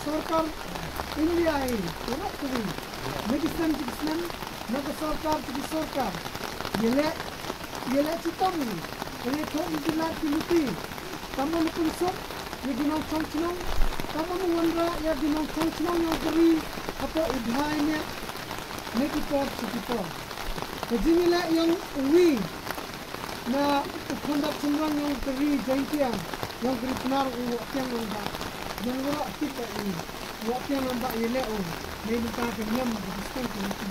सरकार इंडिया है orang tu Pakistan naga सरकार ये ले चितम ये तो इजिला तिमुti tamu nukunsok ye ginong chongchnong tamu nuwandra ye ginong chongchnong yang beri apa idhainya nekipor cikipor kejinila yang uwi na ukondak cumrang yang beri jaitiang yang beri penar uwak tiang nambak yang uwak kita ini uwak tiang nambak ye leo meluka kenyam Pakistan timuti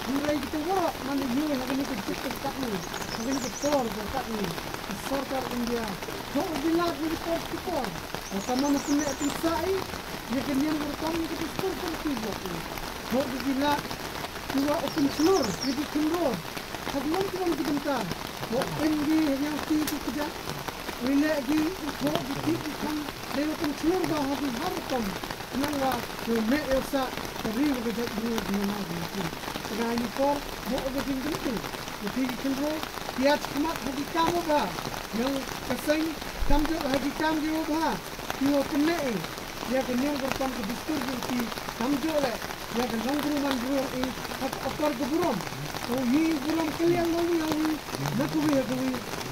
Mulai kita warak mana yul hari ni kita cakap ni, hari ni kita cakap ni, सरकार इंडिया तो बिलाट में रिपोर्ट किपर और तमाम अपने अतिसाई ये कन्या वर्तमान में किस पर करती है तो बिलाट हुआ ओपन फ्लोर ये किंडोर हगलन की बनता वो MD yang tinggi kerja wilayah lagi तो tinggi kan dia open floor dah habis hartam nangwa to me elsa teri kerja di mana ni sekarang ni por वो ada tinggi jadi kinder tiap kemat bagi kamu bah yang keseng kamu lagi kamu bah tiap kene ya kenyang bertam ke distur di kamu le ya kenyang beruman beruang ini akar keburam oh ini beruang kalian lalu yang nak kuih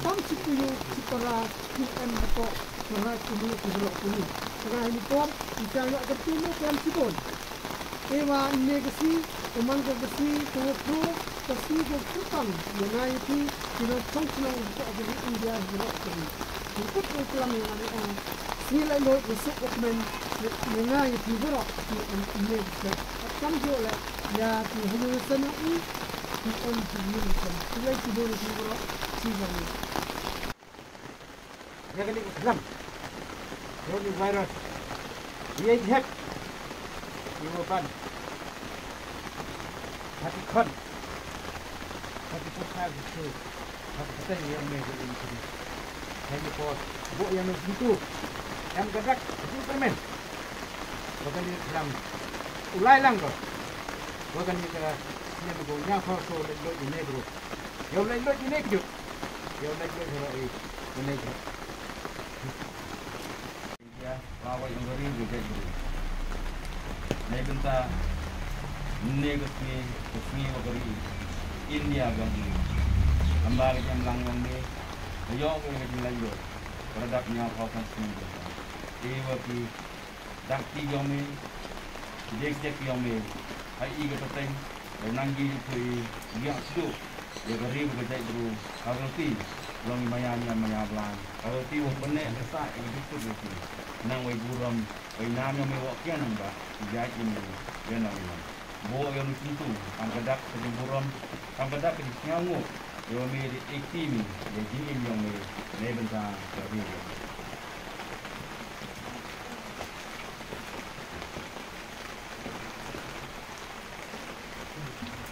tam cipuyo cipara QM atau serat kuih kuburak kuih sekarang ini por kita nak ketemu kan cipon ewa negasi teman negasi tuh Kasi berkutang mengenai itu kita congcong untuk jadi India berat sekali. Untuk kelam yang ada nilai loy besok dokumen mengenai itu berat ini bisa. Akan juga ya tu hanya sana ini kita ini bisa. Nilai itu berat sihar. Ya kali kelam. Ini virus. Ia hack. Ini bukan. Hati kon. Tapi pasal itu, apa yang mereka ini? Hanya pos, buat yang itu, yang gerak itu permen. Bukan di dalam ulai lang kok. Bukan di dalam ini begonya kau lelok ini bro. Yang lelok ini kejut. Yang lelok ini kejut. Ya, bawa yang beri juga dulu. Nih bentar, nih kesini beri. India bagi kembali ke Melangong ni, ayok ke Melayu, produknya kawasan sini. Ini bagi dakti jomel, dek jomel, hai iga peteng, nangi itu dia sudu, dia beri berjaya dulu. Kalau ti, long maya belang. Kalau ti wong benek besar, itu betul. Nang wei buram, wei nam yang mewak kian nambah, jaya ini dia namanya. Bawa yang itu, angkadak kejuburan, angkadak kejuburan, yang meri ekstrim, yang jenis yang meri, lebih besar dari